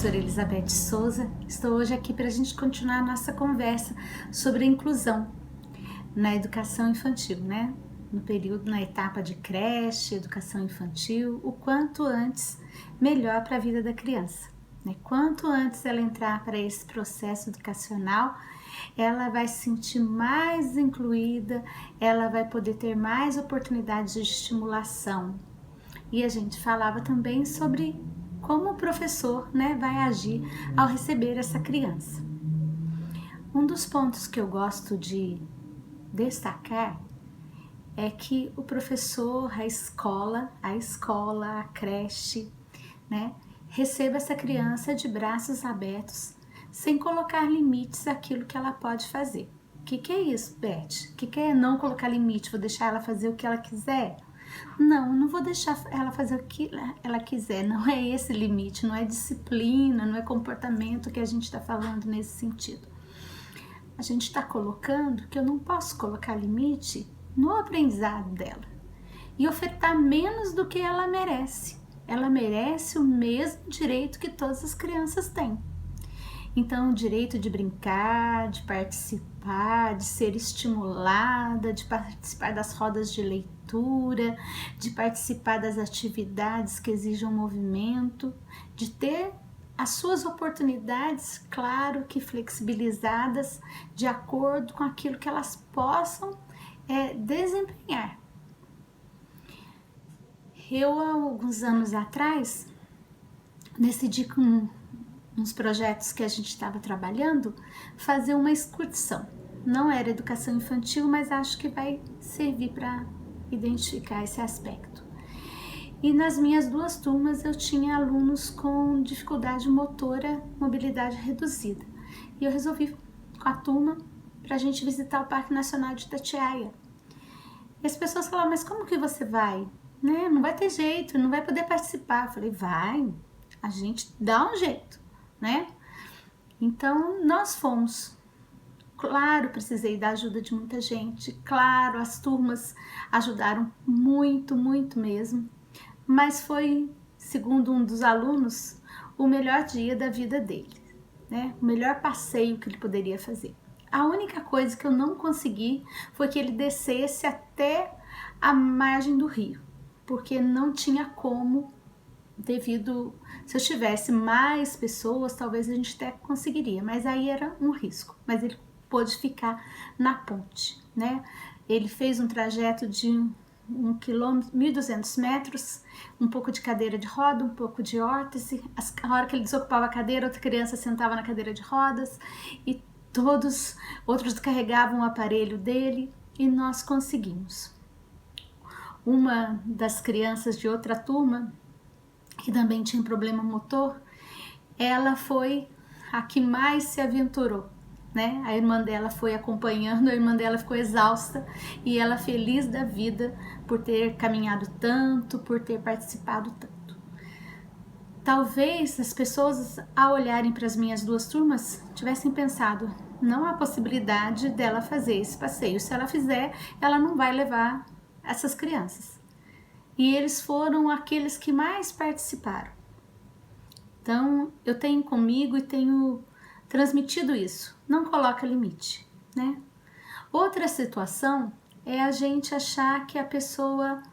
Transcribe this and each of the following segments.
professora Elizabeth Souza. Estou hoje aqui para a gente continuar a nossa conversa sobre a inclusão na educação infantil, né? No período, na etapa de creche, educação infantil, o quanto antes, melhor para a vida da criança, né? Quanto antes ela entrar para esse processo educacional, ela vai se sentir mais incluída, ela vai poder ter mais oportunidades de estimulação. E a gente falava também sobre como o professor, né, vai agir ao receber essa criança. Um dos pontos que eu gosto de destacar é que o professor, a escola, a creche, né, receba essa criança de braços abertos, sem colocar limites àquilo que ela pode fazer. O que é isso, Beth? O que é não colocar limite? Vou deixar ela fazer o que ela quiser? Não vou deixar ela fazer o que ela quiser. Não é esse limite, não é disciplina, não é comportamento que a gente está falando nesse sentido. A gente está colocando que eu não posso colocar limite no aprendizado dela e ofertar menos do que ela merece. Ela merece o mesmo direito que todas as crianças têm. Então, o direito de brincar, de participar, de ser estimulada, de participar das rodas de leitura, de participar das atividades que exijam movimento, de ter as suas oportunidades, claro que flexibilizadas, de acordo com aquilo que elas possam desempenhar. Eu, há alguns anos atrás, decidi com uns projetos que a gente estava trabalhando, fazer uma excursão. Não era educação infantil, mas acho que vai servir para identificar esse aspecto. E nas minhas duas turmas eu tinha alunos com dificuldade motora, mobilidade reduzida. E eu resolvi com a turma para a gente visitar o Parque Nacional de Itatiaia. E as pessoas falaram, mas como que você vai? Né? Não vai ter jeito, não vai poder participar. Eu falei, vai, a gente dá um jeito, né? Então nós fomos. Claro, precisei da ajuda de muita gente, claro, as turmas ajudaram muito mesmo, mas foi, segundo um dos alunos, o melhor dia da vida dele, né? O melhor passeio que ele poderia fazer. A única coisa que eu não consegui foi que ele descesse até a margem do rio, porque não tinha como, devido, se eu tivesse mais pessoas, talvez a gente até conseguiria, mas aí era um risco. Mas ele pôde ficar na ponte, né? Ele fez um trajeto de 1 quilômetro, 1.200 metros, um pouco de cadeira de roda, um pouco de órtese. A hora que ele desocupava a cadeira, outra criança sentava na cadeira de rodas e outros carregavam o aparelho dele e nós conseguimos. Uma das crianças de outra turma, que também tinha problema motor, ela foi a que mais se aventurou, né? A irmã dela foi acompanhando, a irmã dela ficou exausta e ela feliz da vida por ter caminhado tanto, por ter participado tanto. Talvez as pessoas, ao olharem para as minhas duas turmas, tivessem pensado, não há possibilidade dela fazer esse passeio. Se ela fizer, ela não vai levar essas crianças. E eles foram aqueles que mais participaram. Então, eu tenho comigo e tenho transmitido isso. Não coloca limite, né? Outra situação é a gente achar que a pessoa,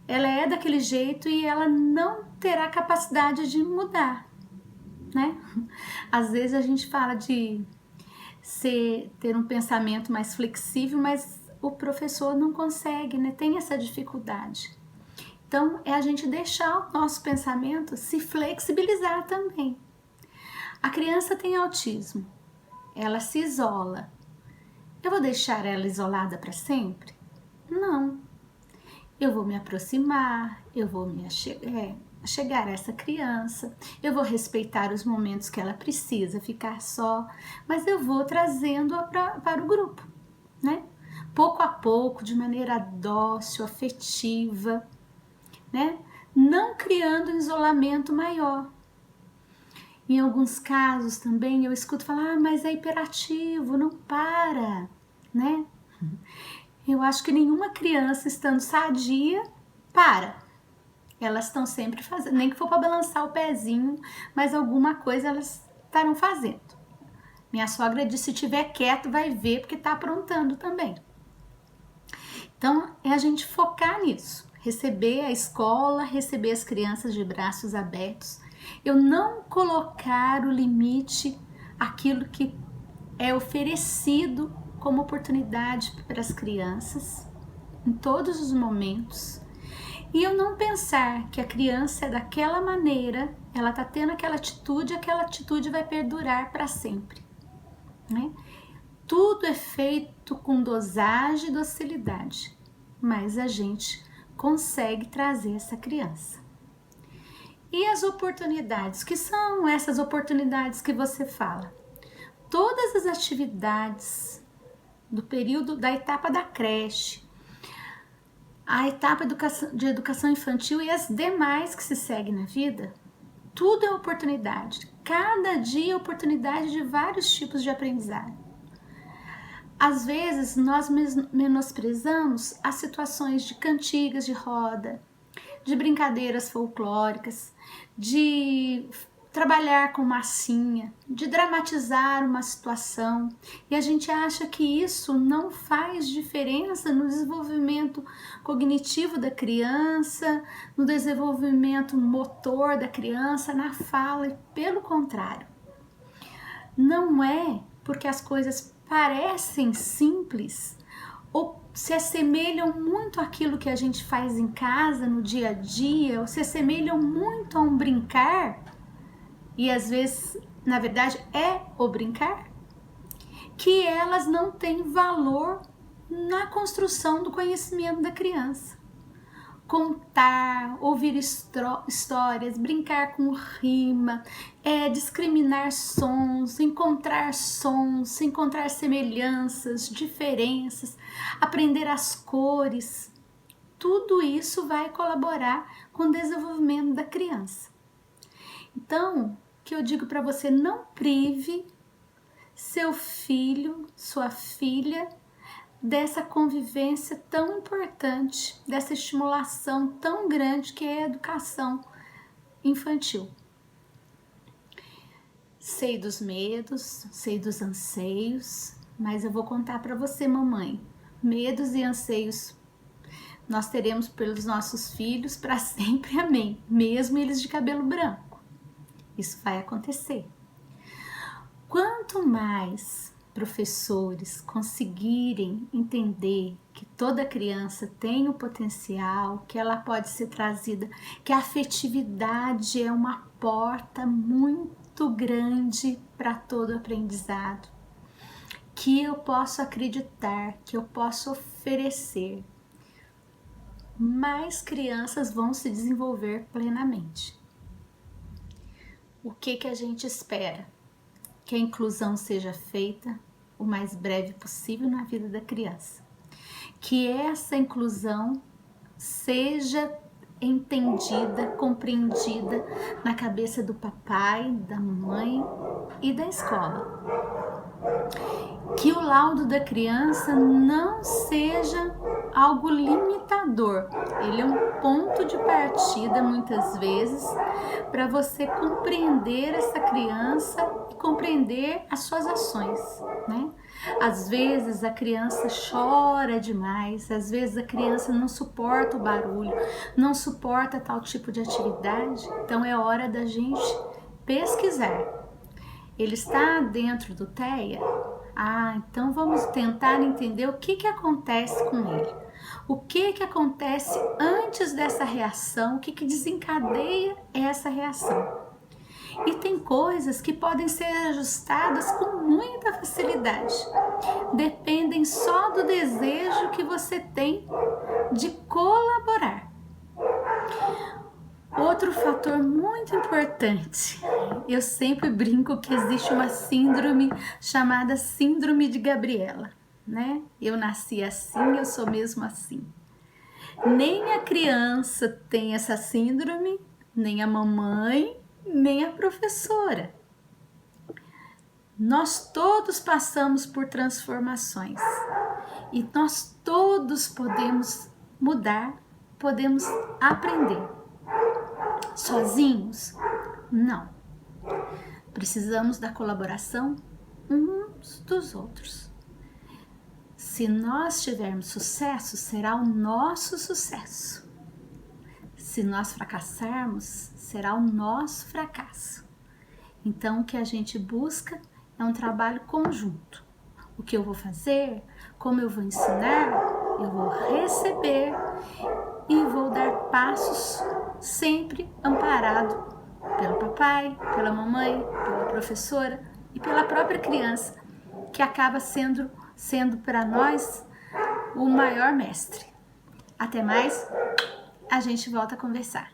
ela é daquele jeito e ela não terá capacidade de mudar, né? Às vezes a gente fala de ter um pensamento mais flexível, mas o professor não consegue, né? Tem essa dificuldade. Então, é a gente deixar o nosso pensamento se flexibilizar também. A criança tem autismo, ela se isola. Eu vou deixar ela isolada para sempre? Não. Eu vou me aproximar, eu vou chegar a essa criança, eu vou respeitar os momentos que ela precisa ficar só, mas eu vou trazendo-a para o grupo, né? Pouco a pouco, de maneira dócil, afetiva, né? Não criando um isolamento maior. Em alguns casos também eu escuto falar, mas é hiperativo, não para, né? Eu acho que nenhuma criança estando sadia para. Elas estão sempre fazendo, nem que for para balançar o pezinho, mas alguma coisa elas estarão fazendo. Minha sogra disse, se tiver quieto vai ver, porque está aprontando também. Então, é a gente focar nisso, receber a escola, receber as crianças de braços abertos. Eu não colocar o limite àquilo que é oferecido como oportunidade para as crianças, em todos os momentos. E eu não pensar que a criança é daquela maneira, ela está tendo aquela atitude vai perdurar para sempre, né? Tudo é feito com dosagem e docilidade, mas a gente consegue trazer essa criança. E as oportunidades, que são essas oportunidades que você fala? Todas as atividades do período da etapa da creche, a etapa de educação infantil e as demais que se seguem na vida, tudo é oportunidade. Cada dia é oportunidade de vários tipos de aprendizado. Às vezes nós menosprezamos as situações de cantigas de roda, de brincadeiras folclóricas, de trabalhar com massinha, de dramatizar uma situação, e a gente acha que isso não faz diferença no desenvolvimento cognitivo da criança, no desenvolvimento motor da criança, na fala, e pelo contrário. Não é porque as coisas parecem simples ou se assemelham muito àquilo que a gente faz em casa, no dia a dia, ou se assemelham muito a um brincar, e às vezes, na verdade, é o brincar, que elas não têm valor na construção do conhecimento da criança. Contar, ouvir histórias, brincar com rima, discriminar sons, encontrar semelhanças, diferenças, aprender as cores, tudo isso vai colaborar com o desenvolvimento da criança. Então, o que eu digo para você, não prive seu filho, sua filha, dessa convivência tão importante, dessa estimulação tão grande que é a educação infantil. Sei dos medos, sei dos anseios, mas eu vou contar para você, mamãe, medos e anseios nós teremos pelos nossos filhos para sempre, amém, mesmo eles de cabelo branco. Isso vai acontecer. Quanto mais professores conseguirem entender que toda criança tem o potencial, que ela pode ser trazida, que a afetividade é uma porta muito grande para todo aprendizado, que eu posso acreditar, que eu posso oferecer, mais crianças vão se desenvolver plenamente. O que a gente espera? Que a inclusão seja feita o mais breve possível na vida da criança. Que essa inclusão seja entendida, compreendida na cabeça do papai, da mamãe e da escola. Que o laudo da criança não seja algo limitador. Ele é um ponto de partida, muitas vezes, para você compreender essa criança e compreender as suas ações, né? Às vezes a criança chora demais, às vezes a criança não suporta o barulho, não suporta tal tipo de atividade, então é hora da gente pesquisar. Ele está dentro do TEA? Então vamos tentar entender o que acontece com ele. O que acontece antes dessa reação, o que desencadeia essa reação. E tem coisas que podem ser ajustadas com muita facilidade. Dependem só do desejo que você tem de colaborar. Outro fator muito importante, eu sempre brinco que existe uma síndrome chamada Síndrome de Gabriela, né? Eu nasci assim, eu sou mesmo assim. Nem a criança tem essa síndrome, nem a mamãe, nem a professora. Nós todos passamos por transformações e nós todos podemos mudar, podemos aprender. sozinhos? Não. Precisamos da colaboração uns dos outros. Se nós tivermos sucesso, será o nosso sucesso. Se nós fracassarmos, será o nosso fracasso. Então, o que a gente busca é um trabalho conjunto. O que eu vou fazer, como eu vou ensinar, eu vou receber e vou dar passos sempre amparado pelo papai, pela mamãe, pela professora e pela própria criança, que acaba sendo para nós o maior mestre. Até mais, a gente volta a conversar.